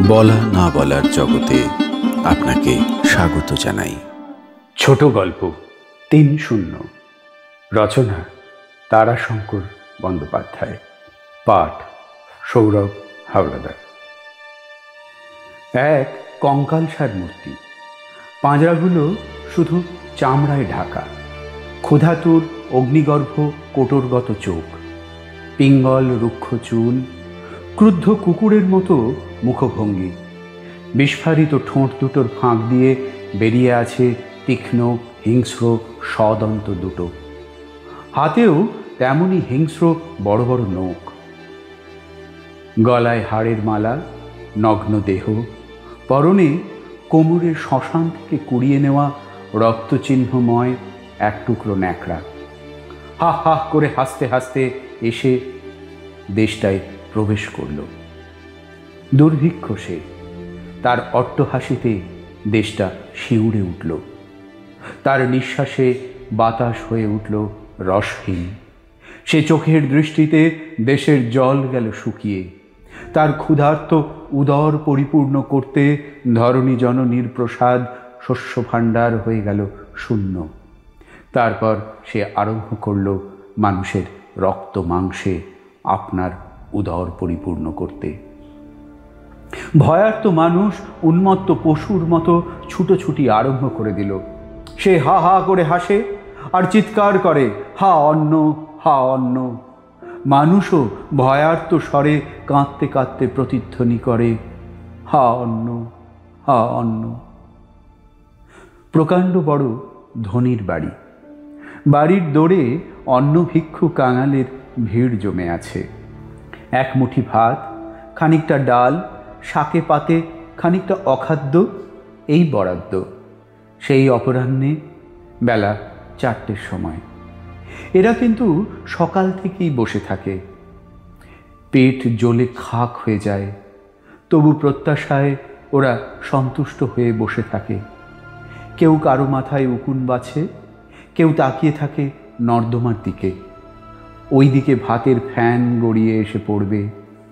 বলা না বলার জগতে আপনাকে স্বাগত জানাই। ছোট গল্প ৩-০। রচনা তারাশঙ্কর বন্দ্যোপাধ্যায়। পাঠ সৌরভ হাওলাদার। এক কঙ্কালসার মূর্তি। পাঁজরাগুলো শুধু চামড়ায় ঢাকা, ক্ষুধাতুর অগ্নিগর্ভ কোটরগত চোখ, পিঙ্গল রুক্ষ চুল, ক্রুদ্ধ কুকুরের মতো মুখভঙ্গি, বিস্ফারিত ঠোঁট দুটোর ফাঁক দিয়ে বেরিয়ে আছে তীক্ষ্ণ হিংস্র সদন্ত দুটো। হাতেও তেমনই হিংস্র বড় বড় নখ। গলায় হাড়ের মালা, নগ্ন দেহ, পরনে কোমরের শ্মশান থেকে কুড়িয়ে নেওয়া রক্তচিহ্নময় এক টুকরো ন্যাকড়া। হা হা করে হাসতে হাসতে এসে দেশটায় প্রবেশ করল। দুর্ভিক্ষ সে, তার অট্টহাসিতে দেশটা শিউরে উঠল। তার নিঃশ্বাসে বাতাস হয়ে উঠল রসহীন। সে চোখের দৃষ্টিতে দেশের জল গেল শুকিয়ে। তার ক্ষুধার্ত উদর পরিপূর্ণ করতে ধরণী জননীর প্রসাদ শস্য ভাণ্ডার হয়ে গেল শূন্য। তারপর সে আরম্ভ করল মানুষের রক্ত মাংসে আপনার উদর পরিপূর্ণ করতে। ভয়ার্ত মানুষ উন্মত্ত পশুর মতো ছুটোছুটি আরম্ভ করে দিল। সে হা হা করে হাসে আর চিৎকার করে, হা অন্ন, হা অন্ন। মানুষও ভয়ার্ত স্বরে কাঁদতে কাঁদতে প্রতিধ্বনি করে, হা অন্ন, হা অন্ন। প্রকাণ্ড বড় ধনির বাড়ি। বাড়ির দোরে অন্ন ভিক্ষু কাঙালের ভিড় জমে আছে। এক মুঠি ভাত, খানিকটা ডাল, শাকে পাতে খানিকটা অখাদ্য, এই বরাদ্দ। সেই অপরাহ্নে বেলা 4টের সময়। এরা কিন্তু সকাল থেকেই বসে থাকে। পেট জ্বলে খাক হয়ে যায়, তবু প্রত্যাশায় ওরা সন্তুষ্ট হয়ে বসে থাকে। কেউ কারো মাথায় উকুন বাছে, কেউ তাকিয়ে থাকে নর্দমার দিকে। ওই দিকে ভাতের ফ্যান গড়িয়ে এসে পড়বে।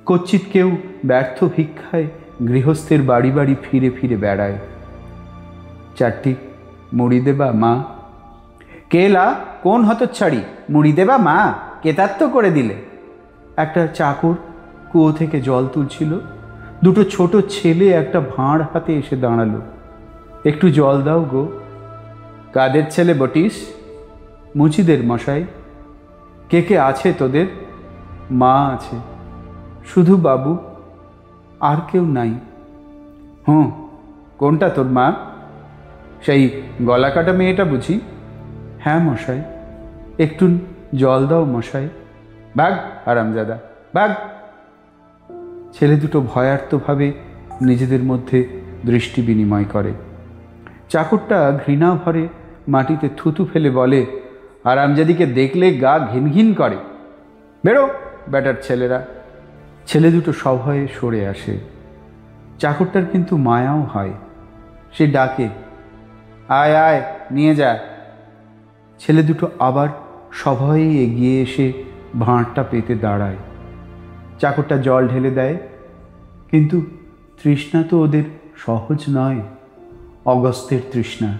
কচ্ছিৎ কেউ ব্যর্থ ভিক্ষায় গৃহস্থের বাড়ি বাড়ি ফিরে ফিরে বেড়ায়। 4টি মুড়ি দেবা মা? কেলা কোন হতচ্ছাড়ি, মুড়ি দেবা মা? কেতাত্ত করে দিলে। একটা চাকর কুয়ো থেকে জল তুলছিল। দুটো ছোট ছেলে একটা ভাঁড় হাতে এসে দাঁড়ালো। একটু জল দাও গো। কাদের ছেলে বটিস? মুচিদের মশাই। কে কে আছে তোদের? মা আছে, শুধু বাবু, আর কেউ নাই। হুঁ, কোনটা তোর মা? সেই গলা কাটা মেয়েটা বুঝি? হ্যাঁ মশাই। একটু জল দাও মশাই। ভাগ হারামজাদা, ভাগ। ছেলে দুটো ভয়ার্তভাবে নিজেদের মধ্যে দৃষ্টি বিনিময় করে। চাকরটা ঘৃণা ভরে মাটিতে থুতু ফেলে বলে, হারামজাদিকে দেখলে গা ঘিন ঘিন করে। বেরো ব্যাটার ছেলেরা। ছেলে দুটো সভয়ে সরে আসে। চাকরটার কিন্তু মায়াও হয়। সে ডাকে, আয় আয়, নিয়ে যা। ছেলে দুটো আবার সভয়ে এগিয়ে এসে ভাঁড়টা পেতে দাঁড়ায়। চাকরটা জল ঢেলে দেয়। কিন্তু তৃষ্ণা তো ওদের সহজ নয়, অগস্ত্যের তৃষ্ণা।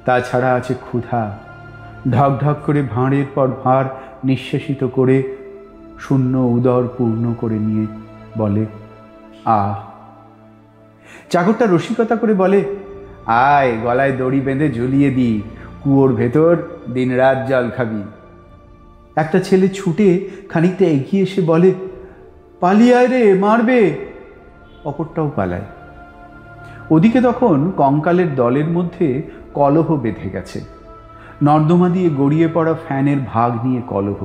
তাছাড়া আছে ক্ষুধা। ঢক ঢক করে ভাঁড়ের পর ভাঁড় নিঃশেষিত করে শূন্য উদর পূর্ণ করে নিয়ে বলে, আহ। চাকরটা রসিকতা করে বলে, আয় গলায় দড়ি বেঁধে ঝুলিয়ে দিই, কুয়োর ভেতর দিনরাত জল খাবি। একটা ছেলে ছুটে খানিকটা এগিয়ে এসে বলে, পালিয়ে আয় রে, মারবে। অপরটাও পালায়। ওদিকে তখন কঙ্কালের দলের মধ্যে কলহ বেঁধে গেছে। নর্দমা দিয়ে গড়িয়ে পড়া ফ্যানের ভাগ নিয়ে কলহ।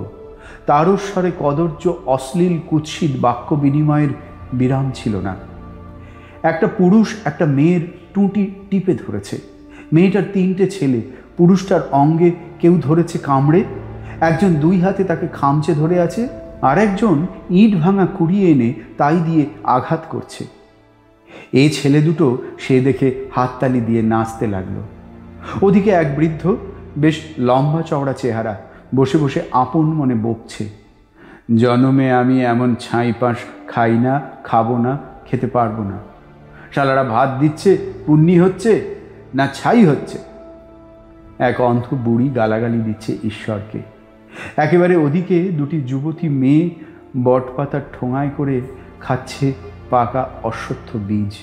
তারস্বরে কদর্য অশ্লীল কুৎসিত বাক্য বিনিময়ের বিরাম ছিল না। একটা পুরুষ একটা মেয়ের টুঁটি টিপে ধরেছে। মেয়েটার 3টে ছেলে। পুরুষটার অঙ্গে কেউ ধরেছে কামড়ে। একজন 2 হাতে তাকে খামচে ধরে আছে, আর একজন ইট ভাঙা কুড়িয়ে এনে তাই দিয়ে আঘাত করছে। এই ছেলে দুটো সে দেখে হাততালি দিয়ে নাচতে লাগলো। ওদিকে এক বৃদ্ধ, বেশ লম্বা চওড়া চেহারা, বসে বসে আপন মনে বকছে, জনমে আমি এমন ছাই পাশ খাই না, খাবো না, খেতে পারবো না। শালারা ভাত দিচ্ছে পুণ্যি হচ্ছে না ছাই হচ্ছে। এক অন্ধ বুড়ি গালাগালি দিচ্ছে ঈশ্বরকে। একেবারে ওদিকে দুটি যুবতী মেয়ে বটপাতার ঠোঙায় করে খাচ্ছে পাকা অশ্বত্থ বীজ।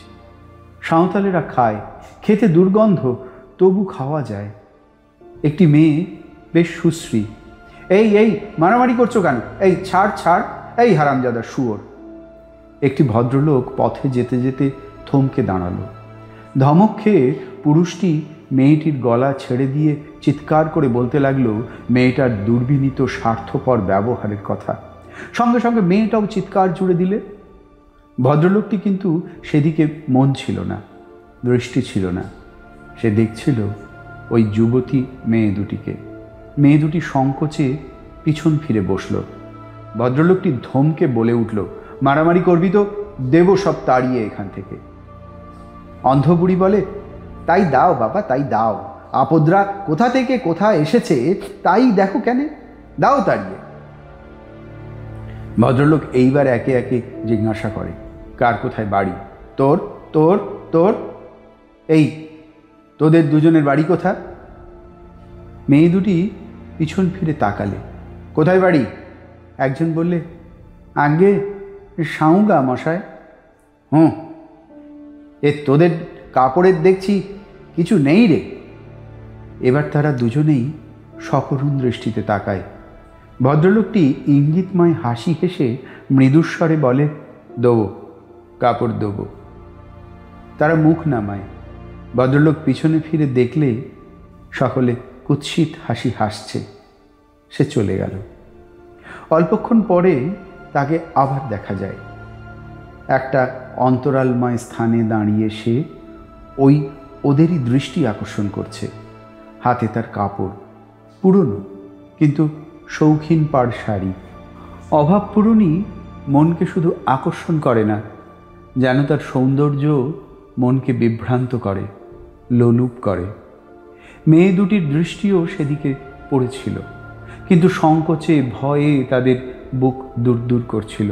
সাঁওতালেরা খায়, খেতে দুর্গন্ধ, তবু খাওয়া যায়। একটি মেয়ে বেশ সুশ্রী। এই এই মারামারি করছো কেন? এই ছাড় ছাড়, এই হারামজাদা শুয়োর। একটি ভদ্রলোক পথে যেতে যেতে থমকে দাঁড়ালো। ধমক খেয়ে পুরুষটি মেয়েটির গলা ছেড়ে দিয়ে চিৎকার করে বলতে লাগলো মেয়েটার দুর্বিনীত স্বার্থপর ব্যবহারের কথা। সঙ্গে সঙ্গে মেয়েটাও চিৎকার জুড়ে দিলে। ভদ্রলোকটি কিন্তু সেদিকে মন ছিল না, দৃষ্টি ছিল না। সে দেখছিল ওই যুবতী মেয়ে দুটিকে। মেয়ে দুটি সংকোচে পিছন ফিরে বসল। ভদ্রলোকটি ধমকে বলে উঠল, মারামারি করবি তো দেব সব তাড়িয়ে এখান থেকে। অন্ধ বুড়ি বলে, তাই দাও বাবা, তাই দাও। আপদরা কোথা থেকে কোথা এসেছে তাই দেখো কেন, দাও তাড়িয়ে। ভদ্রলোক এইবার একে একে জিজ্ঞাসা করে, কার কোথায় বাড়ি? তোর তোর তোর এই তোদের দুজনের বাড়ি কোথা? মেয়ে দুটি পিছন ফিরে তাকালে। কোথায় বাড়ি? একজন বললে, আগে সাউগা মশায়। হুঁ, তোদের কাপড়ের দেখছি কিছু নেই রে। এবার তারা দুজনেই সকরুণ দৃষ্টিতে তাকায়। ভদ্রলোকটি ইঙ্গিতময় হাসি হেসে মৃদুস্বরে বলে, দেবো, কাপড় দেবো। তারা মুখ নামায়। ভদ্রলোক পিছনে ফিরে দেখলে সকলে কুৎসিত হাসি হাসছে। সে চলে গেল। অল্পক্ষণ পরে তাকে আবার দেখা যায়। একটা অন্তরালময় স্থানে দাঁড়িয়ে সে ওদেরই দৃষ্টি আকর্ষণ করছে। হাতে তার কাপড়, পুরনো কিন্তু শৌখিন পাড় শাড়ি। অভাব পূরণই মনকে শুধু আকর্ষণ করে না, যেন তার সৌন্দর্য মনকে বিভ্রান্ত করে, লোলুপ করে। মেয়ে দুটির দৃষ্টিও সেদিকে পড়েছিল, কিন্তু সংকোচে ভয়ে তাদের বুক দূর করছিল।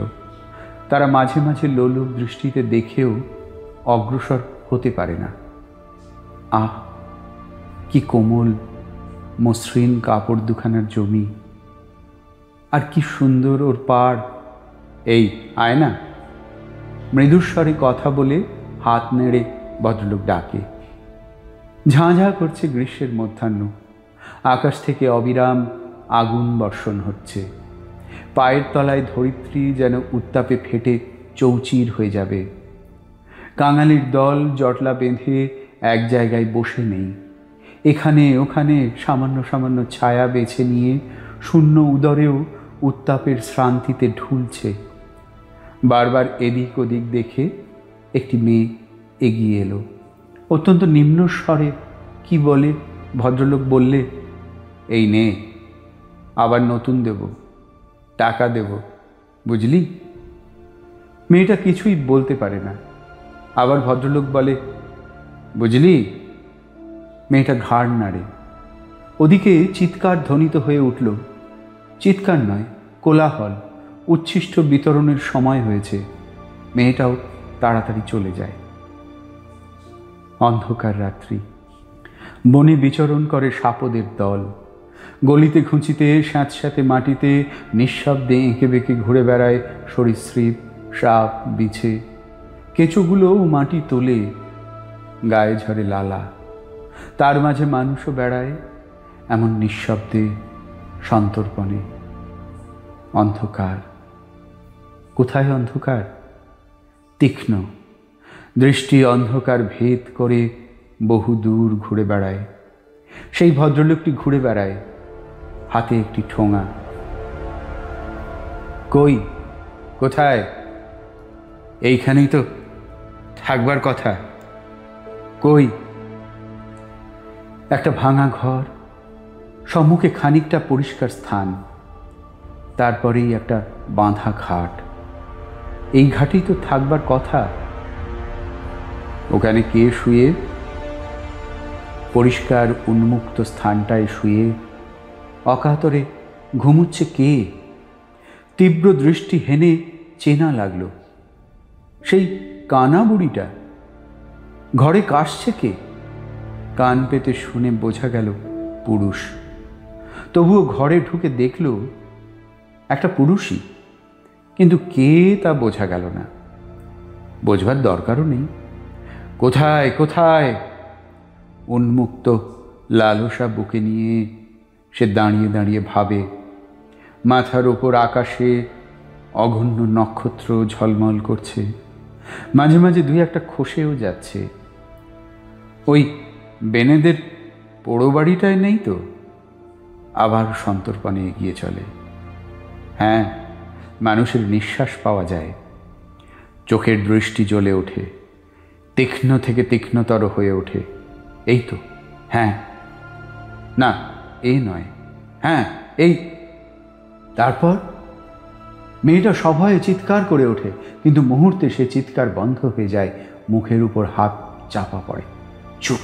তারা মাঝে মাঝে লোলুপ দৃষ্টিতে দেখেও অগ্রসর হতে পারে না। আহ, কি কোমল মসৃণ কাপড় দুখানার জমি, আর কি সুন্দর ওর পাড়। এই আয় না। মৃদুস্বরে কথা বলে হাত নেড়ে ভদ্রলোক ডাকে। ঝাঁঝা করছে গ্রীষ্মের মধ্যাহ্ন। আকাশ থেকে অবিরাম আগুন বর্ষণ হচ্ছে। পায়ের তলায় ধরিত্রী যেন উত্তাপে ফেটে চৌচির হয়ে যাবে। কাঙালির দল জটলা বেঁধে এক জায়গায় বসে নেই। এখানে ওখানে সামান্য সামান্য ছায়া বেছে নিয়ে শূন্য উদরেও উত্তাপের শ্রান্তিতে ঢুলছে। বারবার এদিক ওদিক দেখে একটি মেয়ে এগিয়ে এলো। অত্যন্ত নিম্ন স্বরে কি বলে ভদ্রলোক বললে, এই নে, আবার নতুন দেব, টাকা দেব, বুঝলি? মেয়েটা কিছুই বলতে পারে না। আবার ভদ্রলোক বলে, বুঝলি? মেয়েটা ঘাড় নাড়ে। ওদিকে চিৎকার ধ্বনিত হয়ে উঠল। চিৎকার নয়, কোলাহল, উচ্ছিষ্ট বিতরণের সময় হয়েছে। মেয়েটাও তাড়াতাড়ি চলে যায়। অন্ধকার রাত্রি। বনে বিচরণ করে সাপদের দল। গলিতে খুঁচিতে স্যাঁতস্যাঁতে মাটিতে নিঃশব্দে এঁকে বেঁকে ঘুরে বেড়ায় সরীসৃপ, সাপ, বিছে। কেঁচোগুলোও মাটি তোলে, গায়ে ঝরে লালা। তার মাঝে মানুষও বেড়ায় এমন নিঃশব্দে, সন্তর্পণে। অন্ধকার। কোথায় অন্ধকার? তীক্ষ্ণ দৃষ্টি অন্ধকার ভেদ করে বহু দূর ঘুরে বেড়ায়। সেই ভদ্রলোকটি ঘুরে বেড়ায়, হাতে একটি ঠোঙা। কই, কোথায়? এইখানেই তো থাকবার কথা। কই? একটা ভাঙা ঘর, সম্মুখে খানিকটা পরিষ্কার স্থান, তারপরেই একটা বাঁধা ঘাট। এই ঘাটেই তো থাকবার কথা। ওখানে কে শুয়ে? পরিষ্কার উন্মুক্ত স্থানটায় শুয়ে অকাতরে ঘুমুচ্ছে কে? তীব্র দৃষ্টি হেনে চেনা লাগলো। সেই কানা বুড়িটা, ঘরে কাশছে কে? কান পেতে শুনে বোঝা গেল পুরুষ। তবুও ঘরে ঢুকে দেখল একটা পুরুষই, কিন্তু কে তা বোঝা গেল না। বোঝবার দরকারও নেই। কোথায় কোথায় উন্মুক্ত লালসা বুকে নিয়ে সে দাঁড়িয়ে দাঁড়িয়ে ভাবে। মাথার ওপর আকাশে অগণ্য নক্ষত্র ঝলমল করছে, মাঝে মাঝে দুই একটা খসেও যাচ্ছে। ওই বেনেদের পোড়ো বাড়িটায় নেই তো? আবার সন্তর্পণে এগিয়ে চলে। হ্যাঁ, মানুষের নিঃশ্বাস পাওয়া যায়। চোখের দৃষ্টি জ্বলে ওঠে, তীক্ষ্ণ থেকে তীক্ষ্ণতর হয়ে ওঠে। এই তো, হ্যাঁ, না এই নয়, হ্যাঁ এই। তারপর মেয়েটা সভয়ে চিৎকার করে ওঠে, কিন্তু মুহূর্তে সে চিৎকার বন্ধ হয়ে যায়। মুখের উপর হাত চাপা পড়ে। চুপ।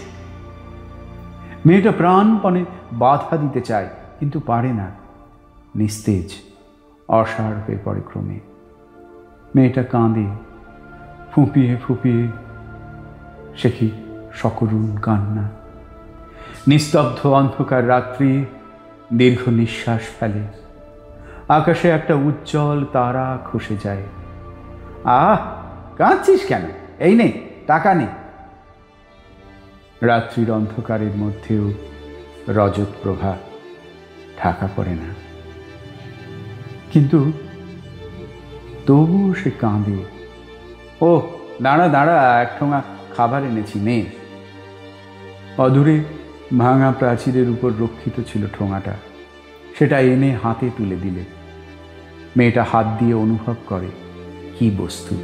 মেয়েটা প্রাণপণে বাধা দিতে চায়, কিন্তু পারে না। নিস্তেজ, অসাড় হয়ে পড়ে ক্রমে। মেয়েটা কাঁদে, ফুঁপিয়ে ফুঁপিয়ে। সে কি সকরুণ কান্না! নিস্তব্ধ অন্ধকার রাত্রি দীর্ঘ নিঃশ্বাস ফেলে। আকাশে একটা উজ্জ্বল তারা খসে যায়। আহ, কাঁদছিস কেন? এই নে, টাকা নে। রাত্রির অন্ধকারের মধ্যেও রজত প্রভা ঢাকা পড়ে না, কিন্তু তবুও সে কাঁদে। ও দাঁড়া দাঁড়া, এক ঠোঙা খাবার এনেছি, নে। অদূরে ভাঙা প্রাচীরের উপর রক্ষিত ছিল ঠোঙাটা। সেটা এনে হাতে তুলে দিলে মেয়েটা হাত দিয়ে অনুভব করে কি বস্তু।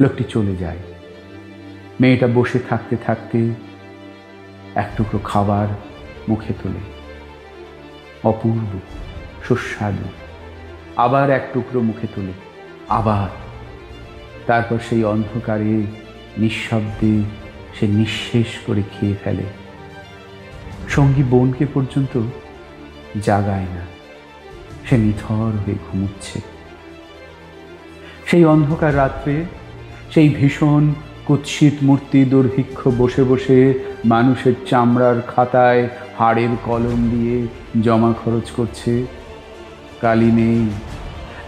লোকটি চলে যায়। মেয়েটা বসে থাকতে থাকতে এক টুকরো খাবার মুখে তোলে। অপূর্ব, সুস্বাদু। আবার এক টুকরো মুখে তোলে, আবার। তারপর সেই অন্ধকারে নিঃশব্দে সে নিঃশেষ করে খেয়ে ফেলে। সঙ্গী বোনকে পর্যন্ত জাগায় না। সে নিথর হয়ে ঘুমুচ্ছে। সেই অন্ধকার রাত্রে সেই ভীষণ কুৎসিত মূর্তি দুর্ভিক্ষ বসে বসে মানুষের চামড়ার খাতায় হাড়ের কলম দিয়ে জমা খরচ করছে। কালি নেই,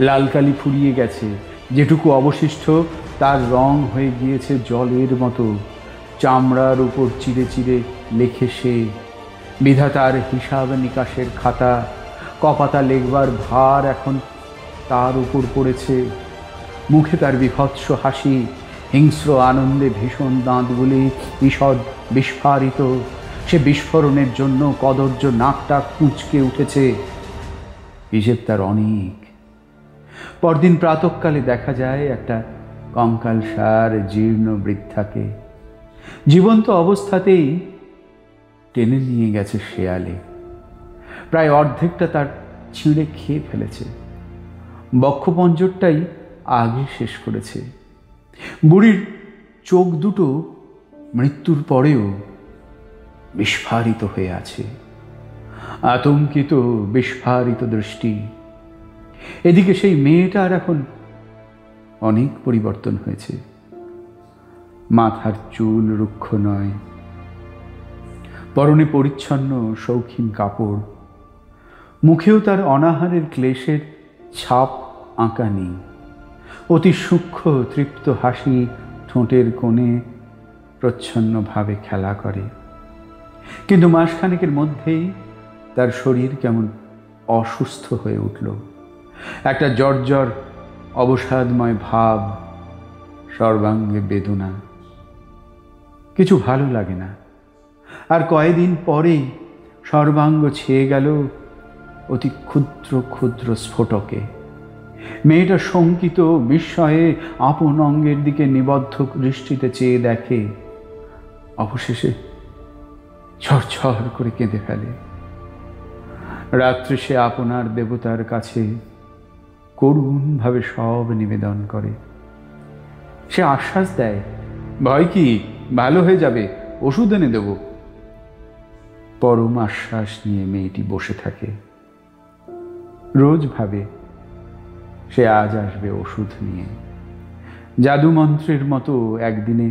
লাল কালি ফুরিয়ে গেছে। যেটুকু অবশিষ্ট তার রং হয়ে গিয়েছে জলের মতো। চামড়ার উপর চিরে চিরে লেখে সে। বিধাতার হিসাব নিকাশের খাতা, কপাতা লেখবার ভার এখন তার উপর পড়েছে। মুখে তার বিভৎস হাসি, হিংস্র আনন্দে ভীষণ দাঁতগুলি ঈষৎ বিস্ফারিত। সে বিস্ফোরণের জন্য কদর্য নাকটা কুঁচকে উঠেছে। হিসেব তার অনেক। পরদিন প্রাতঃকালে দেখা যায় একটা কঙ্কালসার জীর্ণ বৃদ্ধাকে জীবন্ত অবস্থাতেই টেনে নিয়ে গেছে শেয়ালে। প্রায় অর্ধেকটা তার ছিঁড়ে খেয়ে ফেলেছে। বক্ষপঞ্জরটাই আগে শেষ করেছে। বুড়ির চোখ দুটো মৃত্যুর পরেও বিস্ফারিত হয়ে আছে, আতঙ্কিত বিস্ফারিত দৃষ্টি। এদিকে সেই মেয়েটার এখন অনেক পরিবর্তন হয়েছে। মাথার চুল রুক্ষ নয়, পরনে পরিচ্ছন্ন শৌখিন কাপড়। মুখেও তার অনাহারের ক্লেশের ছাপ আঁকা নেই। অতি সূক্ষ্ম তৃপ্ত হাসি ঠোঁটের কোণে প্রচ্ছন্নভাবে খেলা করে। কিন্তু মাসখানেকের মধ্যেই তার শরীর কেমন অসুস্থ হয়ে উঠল। একটা জর্জর অবসাদময় ভাব, সর্বাঙ্গে বেদনা। কিছু ভালো লাগে না। আর কয়েকদিন পরেই সর্বাঙ্গ ছেয়ে গেল অতি ক্ষুদ্র ক্ষুদ্র স্ফোটকে। মেয়েটা শঙ্কিত বিস্ময়ে আপন অঙ্গের দিকে নিবদ্ধ দৃষ্টিতে চেয়ে দেখে। অবশেষে ঝরঝর করে কেঁদে ফেলে। রাত্রে সে আপনার দেবতার কাছে করুণভাবে সব নিবেদন করে। সে আশ্বাস দেয়, ভয় কি, ভালো হয়ে যাবে, ওষুধ এনে দেব। পরম আশ্বাস নিয়ে মেয়েটি বসে থাকে। রোজ ভাবে সে আজ আসবে ওষুধ নিয়ে। জাদুমন্ত্রের মতো একদিনে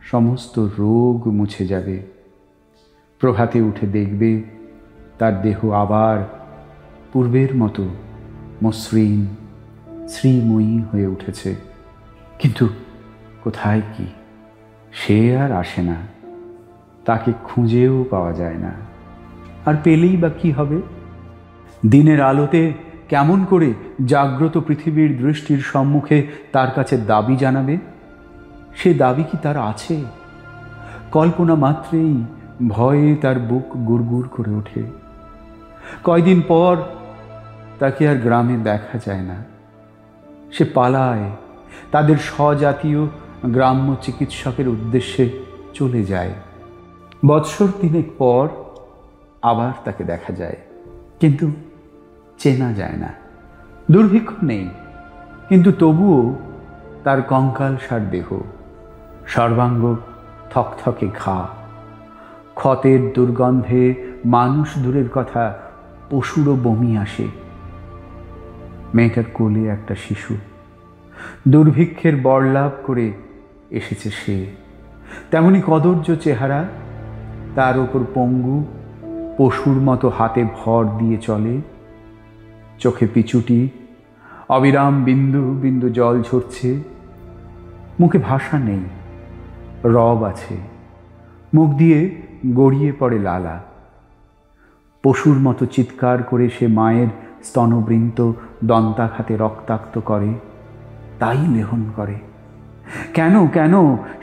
সমস্ত রোগ মুছে যাবে। প্রভাতে উঠে দেখবে তার দেহ আবার পূর্বের মতো মসৃণ শ্রীময়ী হয়ে উঠেছে। কিন্তু কোথায় কি, সে আর আসে না, তাকে খুঁজেও পাওয়া যায় না। আর পেলেই বা কি হবে? দিনের আলোতে কেমন করে জাগ্রত পৃথিবীর দৃষ্টির সম্মুখে তার কাছে দাবি জানাবে? সে দাবি কি তার আছে? কল্পনা মাত্রেই ভয়ে তার বুক গুড়গুড় করে ওঠে। কয়দিন পর তাকে আর গ্রামে দেখা যায় না। সে পালায়, তাদের স্বজাতীয় গ্রাম্য চিকিৎসকের উদ্দেশ্যে চলে যায়। বৎসর 3 পর আবার তাকে দেখা যায়, কিন্তু চেনা যায় না। দুর্ভিক্ষ নেই, কিন্তু তবুও তার কঙ্কালসার দেহ, সর্বাঙ্গ থকথকে ঘা, ক্ষতের দুর্গন্ধে মানুষ দূরের কথা, পশুরও বমি আসে। মেয়েটার কোলে একটা শিশু, দুর্ভিক্ষের বরলাভ করে এসেছে সে। তেমনি কদর্য চেহারা, তার ওপর পঙ্গু, পশুর মতো হাতে ভর দিয়ে চলে, চোখে পিছুটি, অবিরাম বিন্দু বিন্দু জল ঝরছে। মুখে ভাষা নেই, রব আছে, মুখ দিয়ে গড়িয়ে পড়ে লালা। পশুর মতো চিৎকার করে সে মায়ের স্তনবৃন্ত দন্তাঘাতে রক্তাক্ত করে, তাই লেহন করে। কেন কেন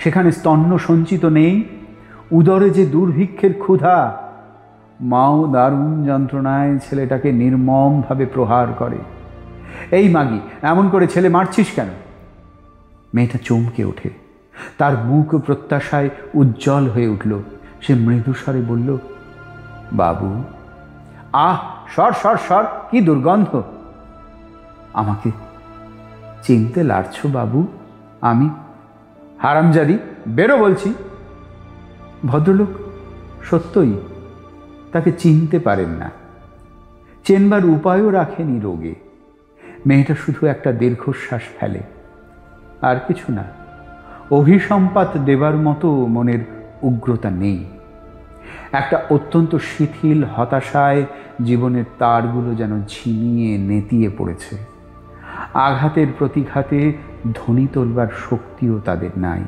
সেখানে স্তন্য সঞ্চিত নেই? উদরে যে দুর্ভিক্ষের ক্ষুধা, মাও দারুণ যন্ত্রণায় ছেলেটাকে নির্মমভাবে প্রহার করে। এই মাগি, এমন করে ছেলে মারছিস কেন? মেয়েটা চমকে ওঠে, তার মুখ প্রত্যাশায় উজ্জ্বল হয়ে উঠল। সে মৃদুস্বরে বলল, বাবু। আহ, সর সর সর, কি দুর্গন্ধ! আমাকে চিনতে লাড়ছ বাবু? আমি হারামজাদি, বেরো বলছি। ভদ্রলোক সত্যই তাকে চিনতে পারেন না, চেনবার উপায়ও রাখেনি রোগে। মেয়েটা শুধু একটা দীর্ঘশ্বাস ফেলে, আর কিছু না। অভিসম্পাত দেবার মতো মনের উগ্রতা নেই। একটা অত্যন্ত শিথিল হতাশায় জীবনের তারগুলো যেন ঝিমিয়ে নেতিয়ে পড়েছে। আঘাতের প্রতিঘাতে ধ্বনি তোলবার শক্তিও তাদের নাই।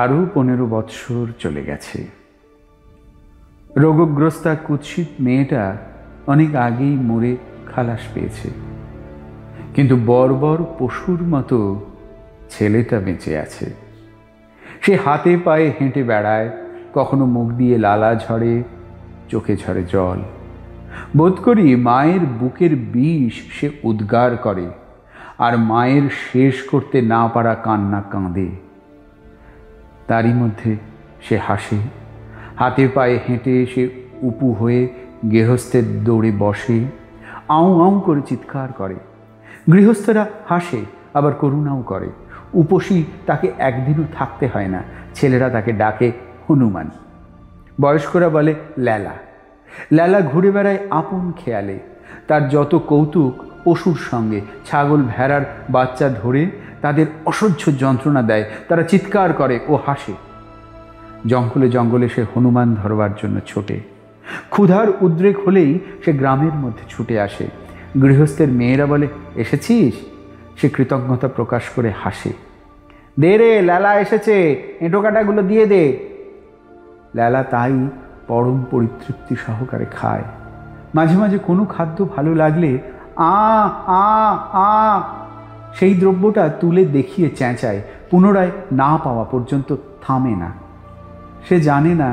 আরও 15 বৎসর চলে গেছে। রোগগ্রস্তা কুৎসিত মেয়েটা অনেক আগেই মরে খালাস পেয়েছে, কিন্তু বর্বর পশুর মতো ছেলেটা বেঁচে আছে। সে হাতে পায়ে হেঁটে বেড়ায়, কখনো মুখ দিয়ে লালা ঝরে, চোখে ঝরে জল। বোধ করি মায়ের বুকের বিষ সে উদ্গার করে, আর মায়ের শেষ করতে না পারা কান্না কাঁদে। তারই মধ্যে সে হাসে, হাতে পায়ে হেঁটে সে উপু হয়ে গৃহস্থের দৌড়ে বসে, আউ আউ করে চিৎকার করে। গৃহস্থরা হাসে, আবার করুণাও করে। উপসী তাকে একদিনও থাকতে হয় না। ছেলেরা তাকে ডাকে হনুমান, বয়স্করা বলে ল্যালা। ল্যালা ঘুরে বেড়ায় আপন খেয়ালে। তার যত কৌতুক পশুর সঙ্গে। ছাগল ভেড়ার বাচ্চা ধরে তাদের অসহ্য যন্ত্রণা দেয়, তারা চিৎকার করে ও হাসে। জঙ্গলে জঙ্গলে সে হনুমান ধরবার জন্য ছোটে। ক্ষুধার উদ্রেক হলেই সে গ্রামের মধ্যে ছুটে আসে। গৃহস্থের মেয়েরা বলে, এসেছিস? সে কৃতজ্ঞতা প্রকাশ করে হাসে। দে রে, ল্যালা এসেছে, এঁটো কাটাগুলো দিয়ে দে। ল্যালা তাই পরম পরিতৃপ্তি সহকারে খায়। মাঝে মাঝে কোনো খাদ্য ভালো লাগলে আ আ আ সেই দ্রব্যটা তুলে দেখিয়ে চেঁচায়, পুনরায় না পাওয়া পর্যন্ত থামে না। সে জানে না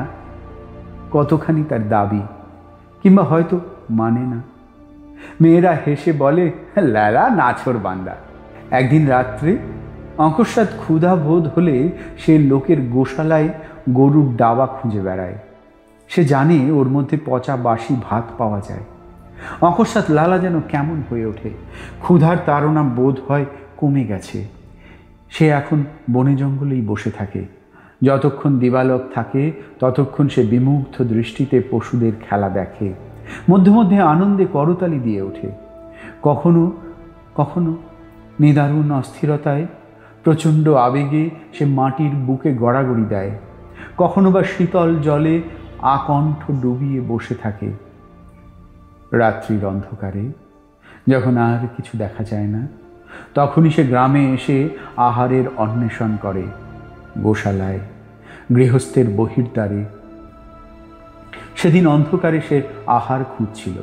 কতখানি তার দাবি, কিংবা হয়তো মানে না। মেয়েরা হেসে বলে, ল্যালা নাছোড় বান্দা। একদিন রাত্রে অকস্মাৎ ক্ষুধা বোধ হলে সে লোকের গোশালায় গরুর ডাবা খুঁজে বেড়ায়। সে জানে ওর মধ্যে পচা বাসি ভাত পাওয়া যায়। অকস্মাৎ লালা যেন কেমন হয়ে ওঠে। ক্ষুধার তাড়না বোধ হয় কমে গেছে। সে এখন বনে জঙ্গলেই বসে থাকে। যতক্ষণ দিবালোক থাকে ততক্ষণ সে বিমুগ্ধ দৃষ্টিতে পশুদের খেলা দেখে। মধ্যে মধ্যে আনন্দে করতালি দিয়ে ওঠে। কখনো কখনো নিদারুণ অস্থিরতায় প্রচণ্ড আবেগে সে মাটির বুকে গড়াগড়ি দেয়, কখনো বা শীতল জলে আকণ্ঠ ডুবিয়ে বসে থাকে। রাত্রির অন্ধকারে যখন আর কিছু দেখা যায় না, তখনই সে গ্রামে এসে আহারের অন্বেষণ করে, গোশালায়, গৃহস্থের বহির্দ্বারে। সেদিন অন্ধকারে সে আহার খুঁজছিল,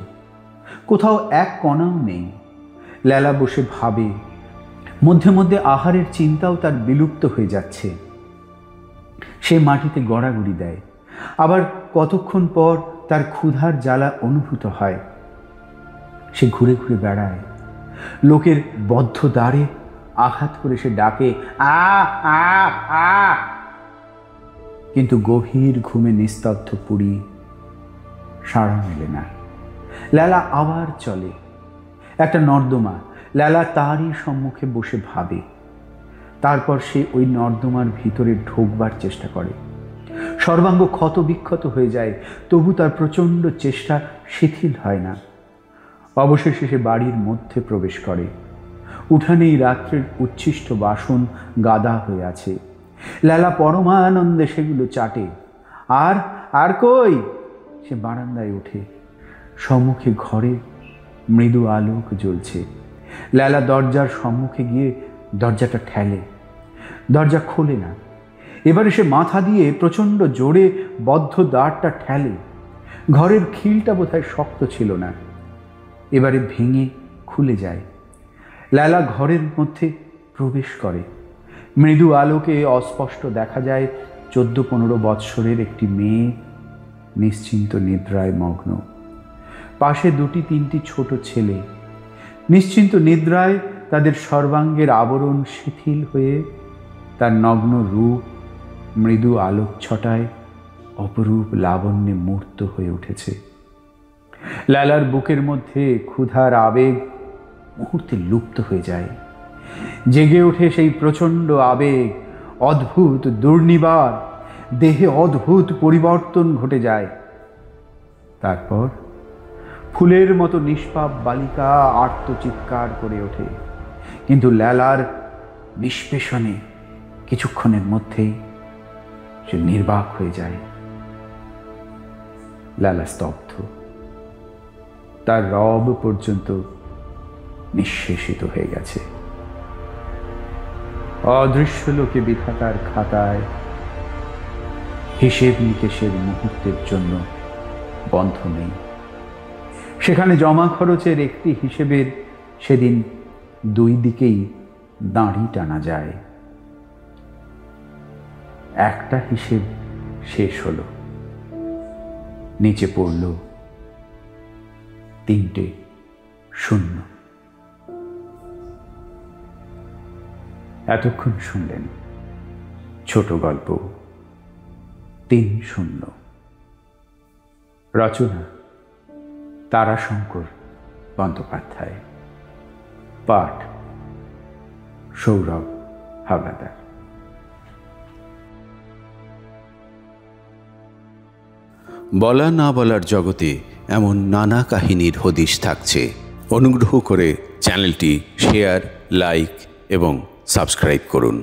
কোথাও এক কণাও নেই। লেলা বসে ভাবে, মধ্যে মধ্যে আহারের চিন্তাও তার বিলুপ্ত হয়ে যাচ্ছে। সে মাটিতে গড়াগড়ি দেয়, আবার কতক্ষণ পর তার ক্ষুধার জ্বালা অনুভূত হয়। সে ঘুরে ঘুরে বেড়ায়, লোকের বদ্ধ দ্বারে আঘাত করে সে ডাকে, আ আ আ, কিন্তু গভীর ঘুমে নিস্তব্ধ পুরী, সাড়া মেলে না। লেলা আবার চলে, একটা নর্দমা, লেলা তারই সম্মুখে বসে ভাবে। তারপর সে ওই নর্দমার ভিতরে ঢোকবার চেষ্টা করে। সর্বাঙ্গ ক্ষত বিক্ষত হয়ে যায়, তবু তার প্রচণ্ড চেষ্টা শিথিল হয় না। অবশেষে সে বাড়ির মধ্যে প্রবেশ করে। উঠানেই রাত্রের উচ্ছিষ্ট বাসন গাদা হয়ে আছে। লেলা পরমানন্দে সেগুলো চাটে। আর আর কই? সে বারান্দায় ওঠে। সম্মুখে ঘরে মৃদু আলোক জ্বলছে। লেলা দরজার সম্মুখে গিয়ে দরজাটা ঠেলে, দরজা খোলে না। এবারে সে মাথা দিয়ে প্রচণ্ড জোরে বদ্ধ দ্বারটা ঠেলে। ঘরের খিলটা বোধহয় শক্ত ছিল না, এবারে ভেঙে খুলে যায়। লেলা ঘরের মধ্যে প্রবেশ করে। মৃদু আলোকে অস্পষ্ট দেখা যায় 14-15 বৎসরের একটি মেয়ে নিশ্চিন্ত নিদ্রায় মগ্ন। পাশে 2-3টি ছোট ছেলে নিশ্চিন্ত নিদ্রায়, তাদের সর্বাঙ্গের আবরণ শিথিল হয়ে তার নগ্ন রূপ মৃদু আলোক ছটায় অপরূপ লাবণ্যে মূর্ত হয়ে উঠেছে। লেলার বুকের মধ্যে ক্ষুধার আবেগ মুহূর্তে লুপ্ত হয়ে যায়। জেগে ওঠে সেই প্রচণ্ড আবেগ, অদ্ভুত দুর্নিবার, দেহে অদ্ভুত পরিবর্তন ঘটে যায়। তারপর ফুলের মতো নিষ্পাপ বালিকা আর্তচিৎকার করে ওঠে, কিন্তু লেলার নিষ্পেষণে কিছুক্ষণের মধ্যেই সে নির্বাক হয়ে যায়। লেলা স্তব্ধ, তার রব পর্যন্ত নিঃশেষিত হয়ে গেছে। অদৃশ্য লোকে বিধাতার খাতায় হিসেব নিকেশের মুহূর্তের জন্য বন্ধ নেই। সেখানে জমা খরচের একটি হিসেবের সেদিন 2 দিকেই দাঁড়ি টানা যায়। একটা হিসেব শেষ হলো, নিচে পড়ল 3টে শূন্য। এতক্ষণ শুনলেন ছোট গল্প 3 শূন্য। রচনা তারাশঙ্কর বন্দ্যোপাধ্যায়। পাঠ সৌরভ হাওলাদার। বলা না বলার জগতে এমন নানা কাহিনীর হদিশ থাকছে। অনুগ্রহ করে চ্যানেলটি শেয়ার, লাইক এবং সাবস্ক্রাইব করুন।